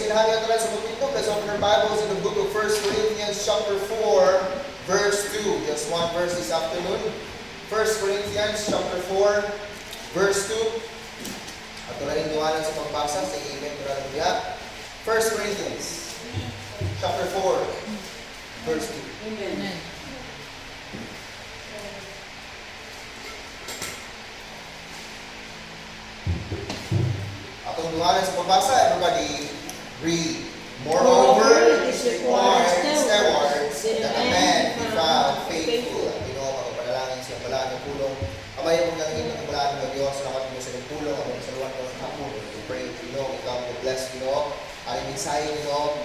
inahan nga talan sa pagpindog. Let's open our Bibles in the book of 1 Corinthians chapter 4, verse 2. Just one verse this afternoon. 1 Corinthians chapter 4, verse 2. At tulanin duwanan sa pagbasa sa i-email ko lang niya. 1 Corinthians chapter 4, verse 2. Amen. Atong duwanan sa pagbasa, everybody read. Moreover, it is required stewards that a man be found faithful. Ang Ginoo magpapanalangin siya balaan ng pulong. Amay mo nang ito ng balaan ng Diyos. Salamat mo sa pulong. Ang sa luwan ko ng hapon. We pray, Ginoo, ikaw mo bless, Ginoo. Ang mensahe, Ginoo,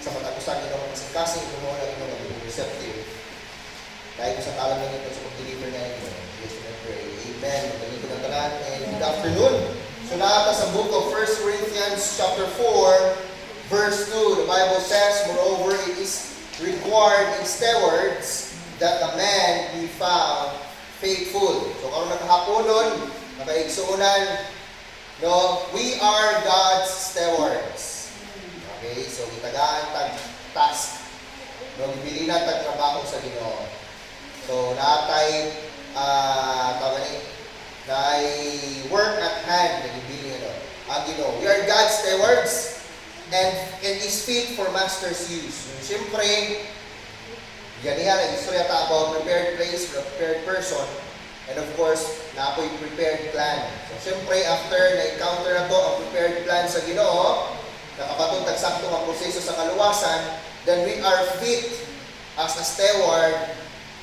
sa patapusan, Ginoo, masikasin, Ginoo, na Ginoo, maging receptive. Dahil ko sa talang ng ito sa pag-deliver na ito. Yes, we pray. Amen. Magaling ko ng talan. And good afternoon. So naata sa book of 1 Corinthians chapter 4, verse 2, the Bible says, moreover, it is required in stewards that a man be found faithful. So karon nakahaponon, nakaigsuunan, no, we are God's stewards. Okay, so itagaan tag task. No, gibilinan tag trabaho sa Ginoo. So naatay tawag ni work at hand na gibili ang Ginoo. We are God's stewards. And is fit for master's use. Siyempre, yan yan ang istorya ta about prepared place, prepared person, and of course, naapoy prepared plan. So, siyempre, after na-encounter na to ang prepared plan sa Ginoo, nakabatong tagsakto ang proseso sa kaluwasan, then we are fit as a steward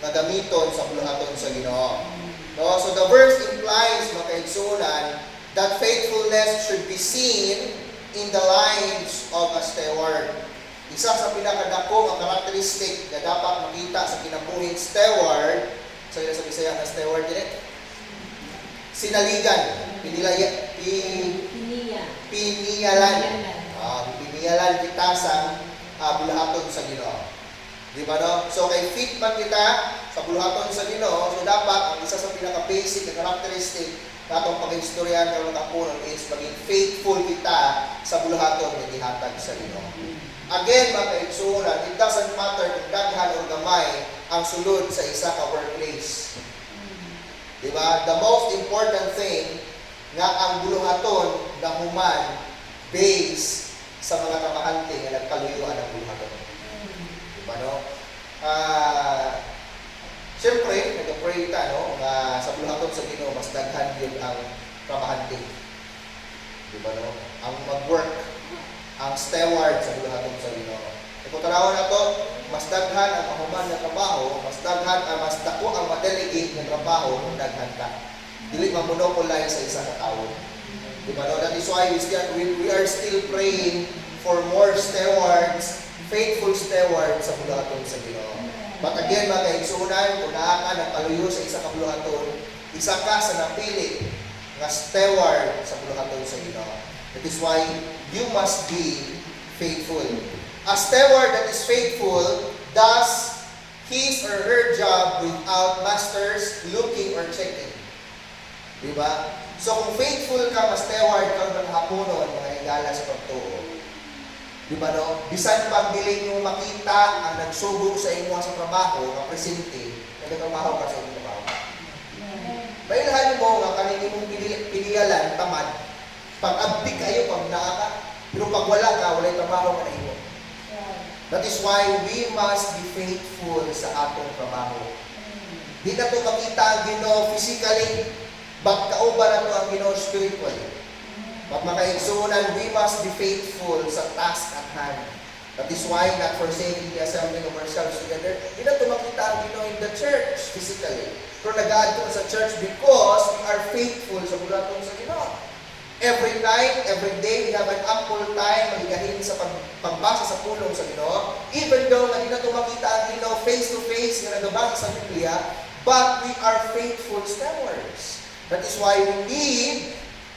na gamiton sa buluhaton sa Ginoo. No? So, the verse implies, makaigsunan, that faithfulness should be seen in the lives of a steward. Isa sa pinakadako ang karakteristik na dapat makita sa kinabuhing steward, sa Bisaya na steward din sinaligan, piniyalan kita sa buluhaton sa Ginoo. Di ba no? So kay fit man kita sa buluhaton sa Ginoo, so dapat ang isa sa pinaka-basic na karakteristik natong pag-istoryahan karon kapunon is maging faithful kita sa buluhaton nga gihatag sa Ginoo. Again, mga kaigsuonan, it doesn't matter kung daghan o gamay ang sulod sa isa ka workplace. Diba? The most important thing nga ang buluhaton na human based sa mga kamahante nga nagkaluyuan ang buluhaton. Diba no? Siyempre, nag-pray ta, no, na sa buluhaton sa Ginoo mas daghan yun ang kamahante. Diba, no? Ang mag-work, ang steward sa buluhaton sa Ginoo. Kung tanawon na to, mas daghan ang mahuman na trabaho, mas dako ang ma-delegate na trabaho kung daghan ka. Dili mamonopolize sa isa ka tawo. Diba, no? That is why we are still praying for more stewards, faithful stewards sa buluhaton sa Ginoo. But again, mga kaigsuunan, kung naa ka nagpaluyo sa isa ka buluhaton, isa ka sa napili nga steward sa buluhaton sa Ginoo. That is why you must be faithful. A steward that is faithful does his or her job without masters looking or checking. Diba? So kung faithful ka, ma-steward ka ng hapunon, mga higala sa pagtuo. Diba no? Bisan pag dili nyo makita ang nagsubok sa inyo sa trabaho, ang presente, nagtatrabaho ka sa inyong trabaho. Bailahan mo nga kanini mong piniyalan, tamad, pag-abdi kayo, pag naa ka, pero pag wala ka, wala'y trabaho ka na iyo. That is why we must be faithful sa atong trabaho. Di na ito makita ang Ginoo physically, bagkauban na ito ang Ginoo spiritually. But makaigsuunan, we must be faithful sa task at hand. That is why not forsaking the assembling of ourselves together. Hindi na tumakita ang Ginoo in the church physically. Pero nag-add sa church because we are faithful sa buluhaton sa Ginoo. Every night, every day, we have an ample time magigahin sa pagbasa sa pulong sa Ginoo. Even though hindi na tumakita ang Ginoo face-to-face na nagabasa sa Biblia, but we are faithful stewards. That is why we need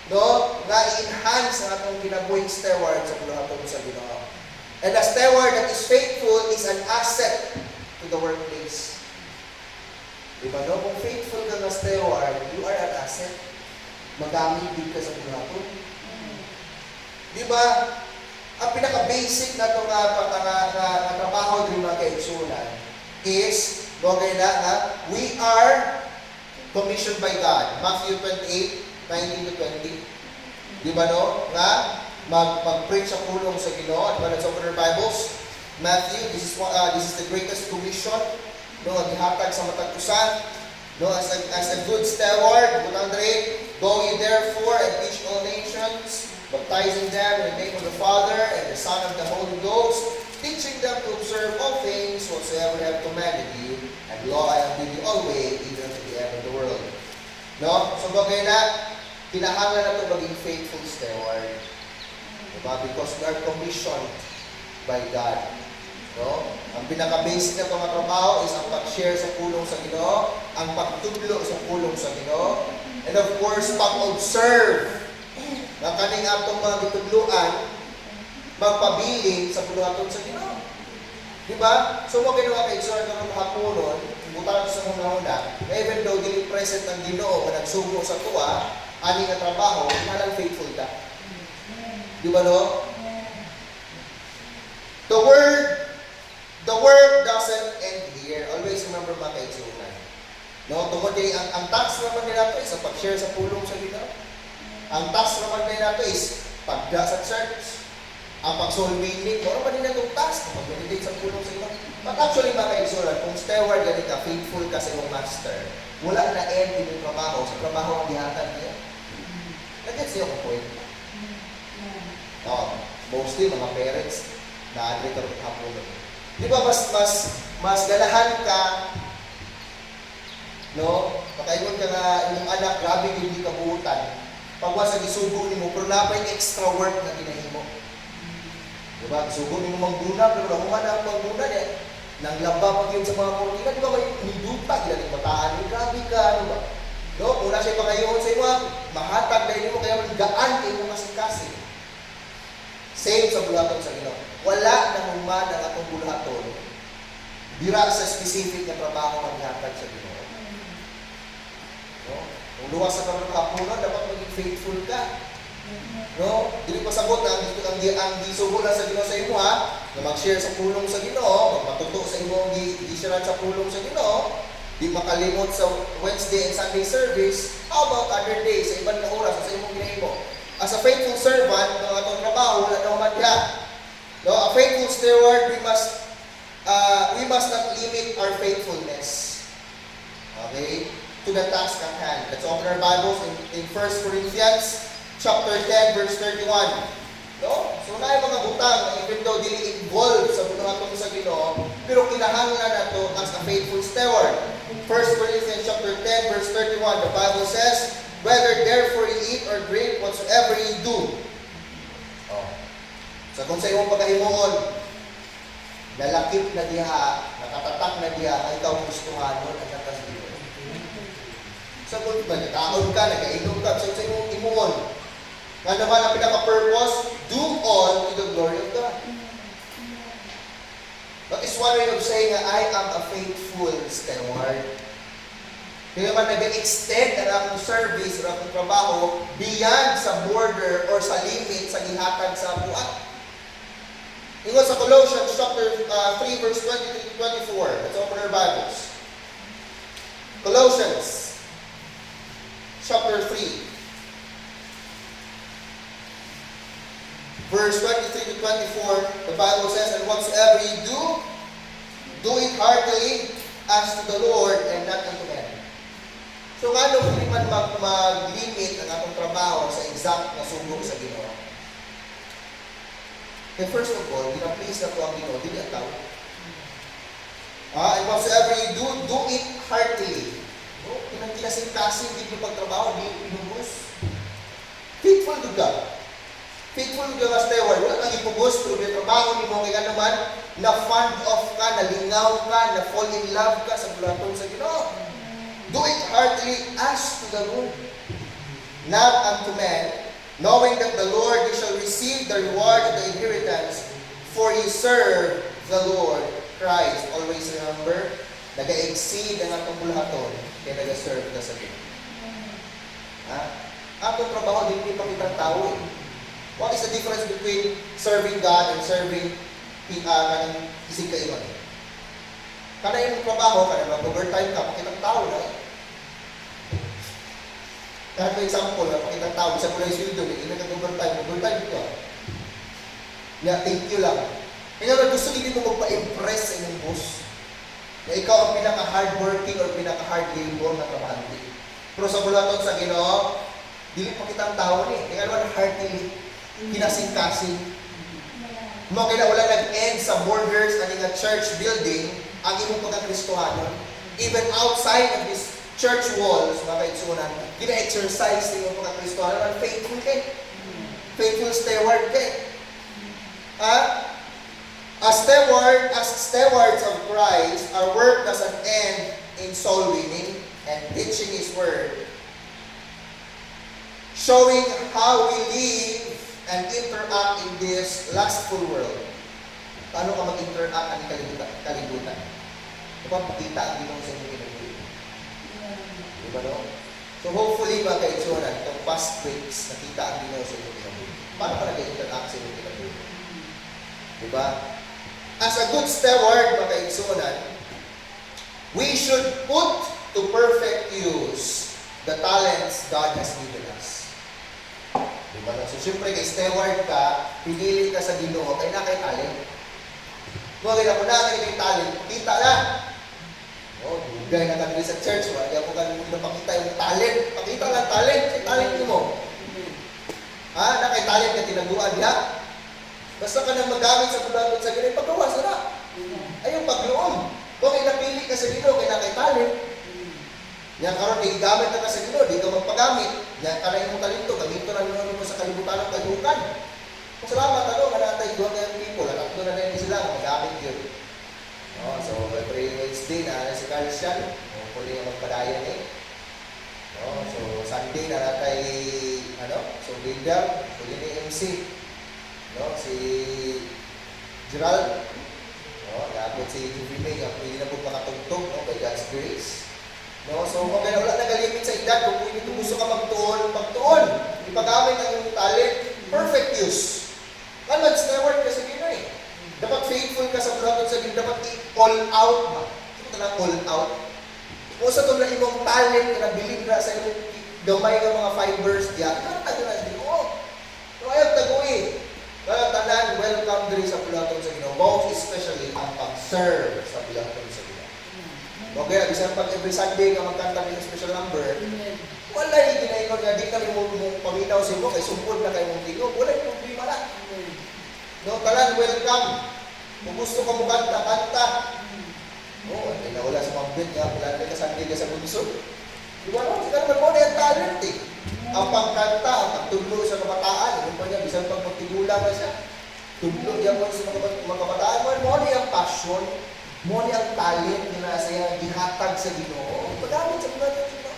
nga i-enhance ang atong kinabuhing steward sa buluhaton sa Ginoo. And a steward that is faithful is an asset to the workplace. Diba no? Kung faithful ka na steward, you are an asset. Magamit din ka sa buluhaton. Diba? Ang pinaka basic na ito nga trabaho din mga kaigsunan is, bagay na we are commissioned by God. Matthew 28:19-20. Di ba no? Nga, mag-preach sa pulong sa Ginoo. Di ba sa open Bibles? Matthew, this is the greatest commission. No, gihatag sa matag usan. No, as a good steward, go ye therefore and teach all nations, baptizing them in the name of the Father and the Son and the Holy Ghost, teaching them to observe all things whatsoever I have commanded you, and lo, I am with you always, even unto the end of the world. No? So bagay na, kinahanglan na ito maging faithful steward. Diba? Because we are commissioned by God. No? Ang pinaka-basic na itong trabaho is ang pag-share sa pulong sa Ginoo, ang pagtudlo sa pulong sa Ginoo, and of course, pag-observe na kaning atong mga gitudluan, magpabiling sa puluhaton sa Ginoo. Diba? So mo ginawa kay Exor ng mga haponon, butan sa una-una, na even though dili present ang Ginoo nga nagsugo sa tuwa, ani nga trabaho, nalang faithful ka. Diba no? The word doesn't end here. Always remember mga kaigsunan. No, tungod kay ang task naman nila to is sa pag-share sa pulong sa Ginoo. Ang task naman nila to is pagda sa church. Ang pag-soul winning, ano ba nila itong task? Pag-meditate sa pulong sa Ginoo. But actually mga kaigsunan, kung steward gani ka, faithful ka sa iyong master, wala na end din yung trabaho. Sa trabaho ang gihatag niya. Nag-gets niyo ko point? Mostly mga parents na adre karon hapon. Di ba mas ganahan ka, no? Pakaingon ka nga imong anak grabe gyud di kabuutan. Pagwa sa gisugo nimo pero napay extra work na ginahimo. Di ba? Gisugo nimo mangguna pero ang mga mangguna niya nang laba pa gyud sa mga kortina, di ba may niduta gila ni bataan ni grabe ka ano ba? No, una siya pangayoon sa imo, mahatag dahil mo kaya gaan kay mo kasing-kasing. Same sa bulaton sa Ginoo. Wala na human ang atong bulaton. Dira sa specific na trabaho ang gihatag sa Ginoo. No? Kung luwas sa karon kapuno, dapat maging faithful ka. No? Dili pa sabot na ang gisugo na sa Ginoo sa imo ha, na mag-share sa pulong sa Ginoo, magmatuto sa imo ang gi-share sa pulong sa Ginoo. Di makalimot sa Wednesday and Sunday service. How about other days, sa ibang na oras, sa imong ginahimo? As a faithful servant, ng atong trabaho, wala na human diha. No, a faithful steward, we must not limit our faithfulness. Okay? To the task at hand. Let's open our Bibles in 1 Corinthians chapter 10, verse 31. No? So na yung mga butang, even though dili involved sa bunuhaton sa Ginoo, pero kinahanglan na to as a faithful steward. 1 Corinthians chapter 10, verse 31, the Bible says, whether therefore you eat or drink, whatsoever you do. So kung sa iyong pagkahimuon, nalakip na diha, nakatatak na diha, ay ikaw gustuhan mo, at nakasbiro. So kung nagkaon ka, nagkainom ka, so sa iyong imuon, nga naman ang pinaka-purpose, do all to the glory of God. That is one way of saying that I am a faithful steward. Kaya man nag-extend ang akong service o akong trabaho beyond sa border or sa limit sa gihatag sa buhat. Ingon sa Colossians chapter 3 verse 23-24. Let's open our Bibles. Colossians chapter 3 verse 23-24. The Bible says, and whatsoever you do it heartily as to the Lord and not unto men. So nga nung hindi man mag-limit ang atong trabaho sa exact na sugo sa Ginoo. And first of all, gina-please na po ang Ginoo, hindi ang tao. And whatsoever you do it heartily. No? Kinasing-kasing, hindi yung pagtrabaho, hindi pinubos. Faithful to God. Faithful to God steward. Wala kang ipubos, pero may trabaho ni mo kaya naman, na fund off ka, nalingaw ka, na fall in love ka sa bulatong sa Ginoo. Do it heartily as to the Lord, not unto men, knowing that the Lord you shall receive the reward of the inheritance, for you serve the Lord Christ. Always remember, nag-exceed ang atong bulaton, kaya nag-serve ka sa Ginoo. Atong trabaho, hindi pa kitang tao eh. What is the difference between serving God and serving kanang isig kaiman? Kana yung trabaho, kana mag-overtime ka, pakitang tao na. Kahit may example, pakitang tao, isa ko lang yung sweldo, hindi nag-overtime ito. Yeah, thank you lang. Kaya gusto hindi mo magpa-impress sa inyong boss na ikaw ang pinaka-hardworking or pinaka-hard labor na trabahante. Pero sa bulaton sa Ginoo, dili pa kitang tao ni. Kaya naman heartily, kinasing-kasing. Mga kaya wala nag-end sa borders ng church building ang imong pagka-Kristohanon. Even outside of this church walls, mga kaitsunan, gina-exercise ng imong pagka-Kristohanon. Faithful kay. Faithful steward kay. As stewards of Christ, our work doesn't end in soul winning and teaching His Word, showing how we live and interact in this lustful world. Paano ka mag-interact ang kalibutan? Kapag makita ang Ginoo sa inyong kinabuhi. Diba no? So hopefully mga kaitsunan, itong past weeks, nakita ang Ginoo sa inyong kinabuhi. Paano ka nag-interact sa inyong kinabuhi? Diba? As a good steward, mga kaitsunan, we should put to perfect use the talents God has given us. Diba? So, siyempre, kay steward ka, pinili ka sa Ginoo, kaya na kay talent. Kung kaya mo na kay talent, kita na. Dugay na kami sa church, kaya mo kami napakita yung talent. Pakita lang talent, kay talent mo. Na kay talent ka tinaguan niya. Basta ka nang magamit sa bulaton sa Ginoo, paggawas na. Ay, yung pagloom. Kung napili ka sa Ginoo, kaya na kay talent. Yan karon kay gamit na ka sa Ginoo, di ka magpagamit. Yan ka na yung talento, gamito na mo sa kalibutan ng kadukan. Salamat nga natay doon kayong people, alam ko na rin sila, magamit yun. So, every Wednesday na si Carlsian, huli nga magpadayan so, Sunday na natay, so leader, huli ni MC. Si Gerald, dapat si Juvime, ang pwede na po makatugtog, by God's grace. So, kung kaya wala nagalimit sa edad, kung pwede gusto ka magtuon, ipagamit ang iyong talent, perfect use. Kan mag-steward ka sa Ginoo Dapat faithful ka sa bulaton sa Ginoo, dapat i-all out ba? Ito na all out. Kung sa itong na imong talent, na bilib na sa imong gamay ng mga fibers, diyan, tago na sa Ginoo. So, ayaw tagoy. Kaya tanan, welcome diri sa bulaton sa Ginoo. Most especially ang pag-serve sa bulaton sa Ginoo. Okay, bisan pag every Sunday ka magkanta ng special number, wala yung ginayon nga, di kami mo paminaw sa mo, kay sumpod na kayo mong tingog, wala yung problema na. Tanan, welcome. Kung gusto ka mo kanta. Hindi na wala sa mambit nga, wala ka Sunday ka sa bunso. Diba no? Sige naman mo na yung talent Ang pagkanta, ang pagtudlo sa kabataan, yung pa niya, bisan pag magtigula na siya, tudlo niya mo sa mga kabataan, mo na yung passion, mo na yung talent na nasa yung gihatag sa Ginoo. Pagamit sa mga Ginoo.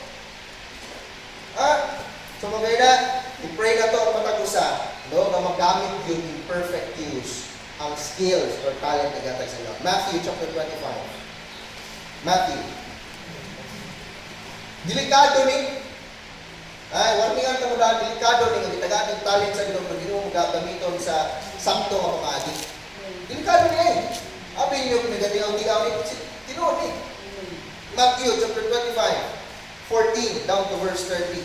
So mga na, i-pray na ito ang matagusa, na magamit yun in perfect use ang skills or talent na gatag sa Ginoo. Matthew chapter 25. Matthew. Delikado ni warning ang tamulaan, delikado ni ang itagaan ng talent sa Ginoo, hindi mo magagamiton sa sakto nga pamagi. Delikado niya Abi niyo nagadigaw ni Ginoo ni. Matthew chapter 25, 14 down to verse 30.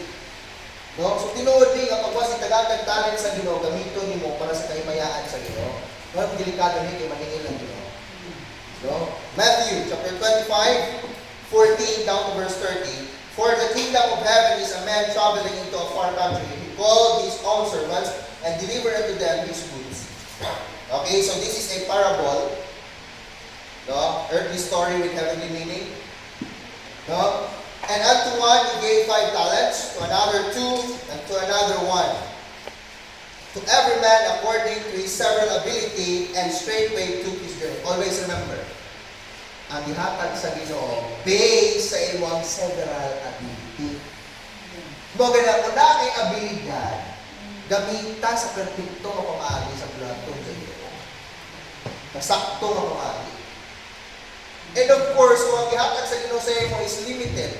So tinuod ni nga pagwas itagaan ng talent sa Ginoo, gamiton nimo para sa kahimayaan sa Ginoo. Well, delikado ni kay maningil ng Ginoo. Matthew chapter 25, 14 down to verse 30. For the kingdom of heaven is a man traveling into a far country. He called his own servants and delivered unto them his goods. Okay, so this is a parable. Earthly story with heavenly meaning. And unto one he gave 5 talents, to another 2, and to another 1. To every man according to his several ability, and straightway took his journey. Always remember, ang ihatag sa Ginoo based sa imong several ability. Mga na una kay abilidad, gamita sa perpekto nga pamaagi sa bulaton sa Ginoo. Nasakto nga pamaagi. And of course, kung ang ihatag sa Ginoo sa imo is limited,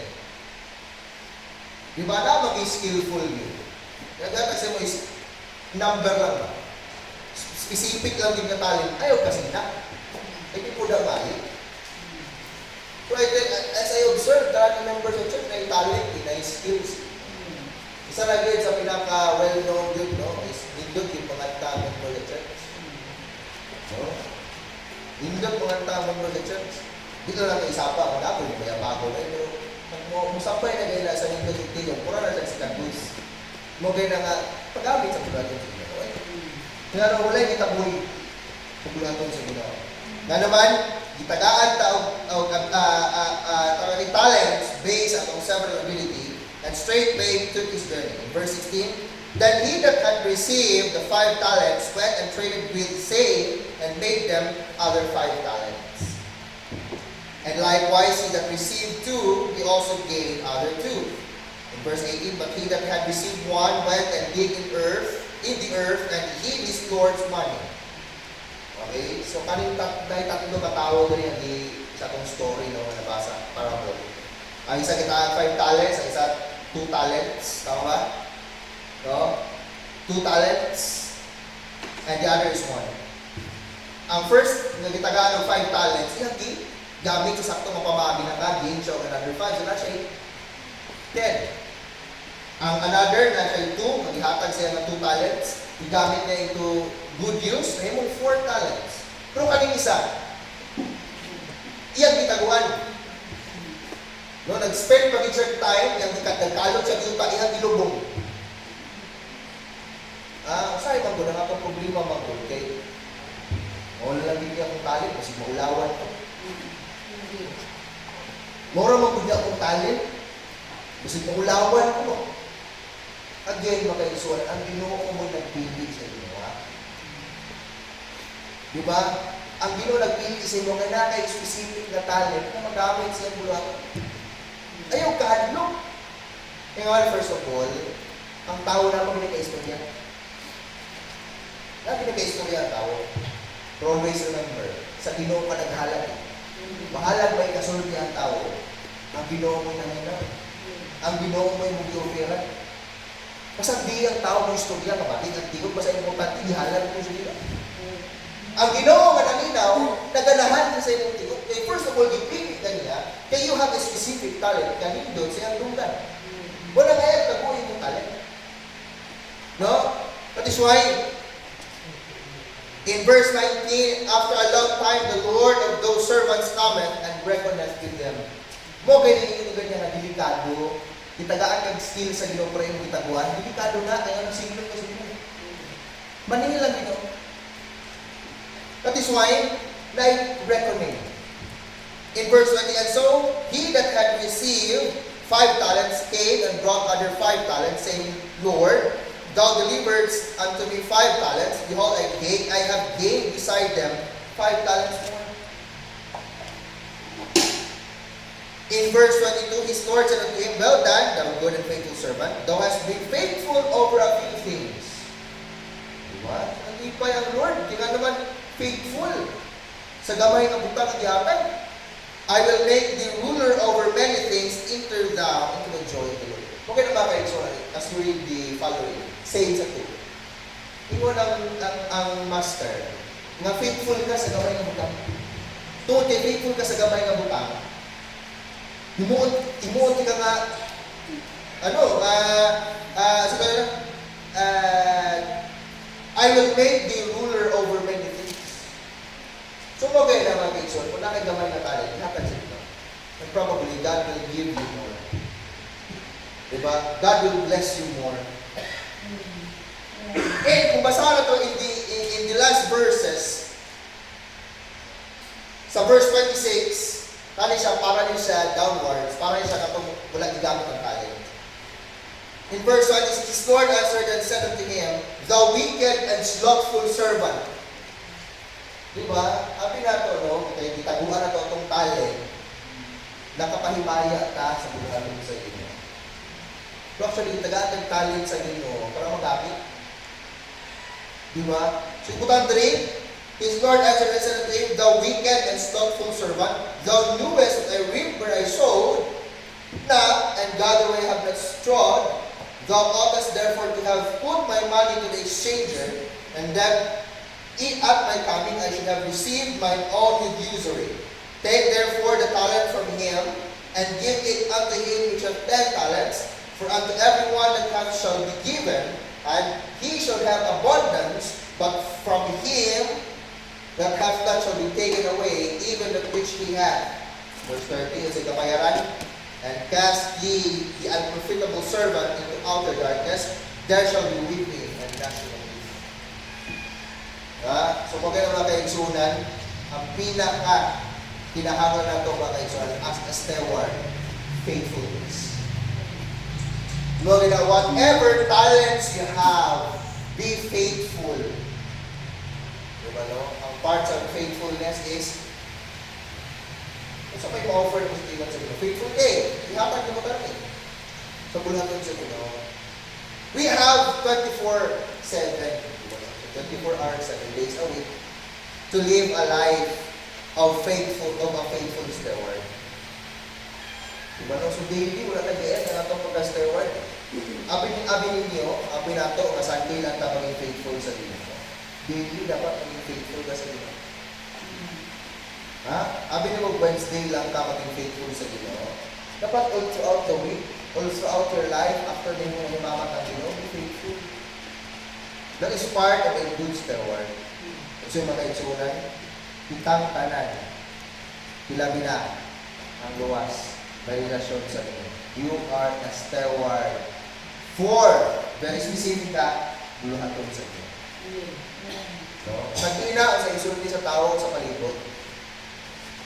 di ba na mag-skillful yun? Ihatag sa imo is number lang ba? Specific lang din na talent, ayaw kasi na. Hindi po na mali. So, as I observe, karami members of church na yung talent, na yung skills. Isa na din sa pinaka-well-known group, no, is nindot yung panganta member of church. No? Nindot panganta member of church. Dito lang na isapa, kung ako yung may bago na ito. Musapay na gaya na sa nindot yung tilong, pura na siya si Kadus. Mo gaya na nga, pag-abit sa pulaton sa Ginoo. Kaya nung wala yung itabuhi sa pulaton sa Ginoo. Nga naman, gitagaan taong talents based on several ability, and straightway took his journey. In verse 16, then he that had received the 5 talents went and traded with same and made them other 5 talents. And likewise, he that received 2, he also gained other 2. In verse 18, but he that had received 1 went and digged in the earth, and hid his Lord's money. Okay? So, kaning tatlo katao doon yung sa itong story, no, na nabasa, parable. Ang isa kita 5 talents, ang isa 2 talents. Tama ba? No? 2 talents, and the other is 1. Ang first, nagitagaan ng 5 talents, yung gamit sa sakto mapamami na ka, gain siya o another 5, so na siya 10. Ang another, na siya 2, maghihatag siya ng 2 talents, igamit niya into good use, na yung 4 talents. Pero kaning isa, iyang gitaguan. No, nag-spend pag-insert time, yung nagkalot siya dito pa, iyang ilubong. Saan man ko na nga itong problema man ko, okay? Wala lang din akong talent, kasi maulawan ko. Mura man ko niya akong talent, kasi maulawan ko. Again, makaisuan, ang Ginoo mo nagpili sa Ginoo. Diba? Ang Ginoo nagpili sa inyo, kaya na kay specific na talent na magamit siya bulang. Ayaw kahadlok. Kaya nga, first of all, ang tao na pinaka-istorya. Pinaka-istorya ang tao. Pero always remember, sa Ginoo ka naghalag. Mahalag may kasulti ang tao. Ang Ginoo mo'y nangyayari. Ang Ginoo mo'y mag-i-ofera. Basta di ang tao ng istorya, kapatid, ang tigod, basta importante, ihalag mo siya. Ang Ginoo nga naminaw, naganahan sa inyong tigod. Kaya first of all, ipili ka niya, kaya you have a specific talent, kanin doon sa iyong lugar. Wala nga yan, tabuhin yung talent. No? That is why, in verse 19, after a long time, the Lord of those servants cometh and reckoneth with them. Mo ganyan yung ganyan na delikado, itagaan kag skill sa Ginoo pero yung itaguan, delikado na, kaya ang single ko sa Ginoo. Maningil lang Ginoo. That is why, like reckoning. In verse 20, and so, he that had received 5 talents came and brought other 5 talents, saying, Lord, thou deliveredst unto me 5 talents. Behold, I have gained beside them 5 talents more. In verse 22, his Lord said unto him, well done, thou good and faithful servant. Thou hast been faithful over a few things. Diba? Hindi pa yung Lord. Hindi nga naman faithful. Sa gamay ng butang ang yaman. I will make thee ruler over many things. Enter thou into the joy of the Lord. Okay na ba kayo? So, as we read the following, saying sa 2. Ingon ang master, nga faithful ka sa gamay ng butang. Tungkol kay faithful ka sa gamay ng butang, imuot ka nga, I will make thee ruler over many things. So, okay na mga kaitson, kung nakagamay na tayo, ihatag sa ito. And probably, God will give you more. Diba? God will bless you more. And kung basahan na ito in the last verses, sa verse 26, tali siya, para rin siya downwards, para rin siya katong wala gigamit ang talent. In verse 26, his Lord answered and said unto him, thou wicked and slothful servant. Diba? Happy na ito, no? Kaya gitaguan na ito itong talent. Nakapahimaya ka sa buhay mo sa inyo. Pero actually, tagaan ng talent sa inyo para magamit. Diba? So, ikutan 3, his Lord answered and said unto him, thou wicked and slothful servant, thou knewest that I reap where I sowed, not, and gather where I have not strawed. Thou oughtest therefore to have put my money to the exchanger, and that at my coming I should have received mine own with usury. Take therefore the talent from him, and give it unto him which hath 10 talents, for unto every one that hath shall be given, and he shall have abundance, but from him that hath not shall be taken away, even that which he hath. Verse 30, sa kabayaran, and cast ye the unprofitable servant into outer darkness, there shall be weeping and gnashing of teeth. So kung mga kaigsunan, ang pinaka kinahangon na ito mga kaigsunan as a steward, faithfulness. Lord, whatever talents you have, be faithful. Diba, no? Ang parts of faithfulness is sa may ma-offer mo sa ilan sa Ginoo. Faithful day. Ihatag mo kami. Sa bulaton sa Ginoo. We have 24/7, 24 hours, 7 days a week to live a life of a faithful steward. Diba no? So daily, wala nag-iyan na itong pagka-steward. Abi ninyo, abi nato, nga Sunday lang ta maging faithful sa Ginoo. Daily, dapat maging faithful ka sa Ginoo. Abi na Wednesday lang ka maging faithful sa Ginoo. Dapat all throughout the week, all throughout your life, after din mo himamat ang Ginoo, be faithful. That is part of a good steward. So yung mga itsunan, kitang tanan, hilabi na ang luwas na relasyon sa Ginoo. You are a steward for, very specific ka, buluhaton sa Ginoo. So, nag-ina sa isulti sa tao sa palibot.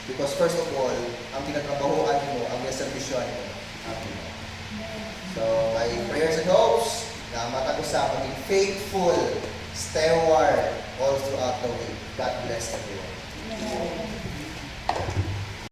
Because first of all, ang pinagtrabahoan mo, ang servisyon mo, ang Ginoo. So, my prayers and hopes na matag-usap maging faithful steward all throughout the week. God bless everyone.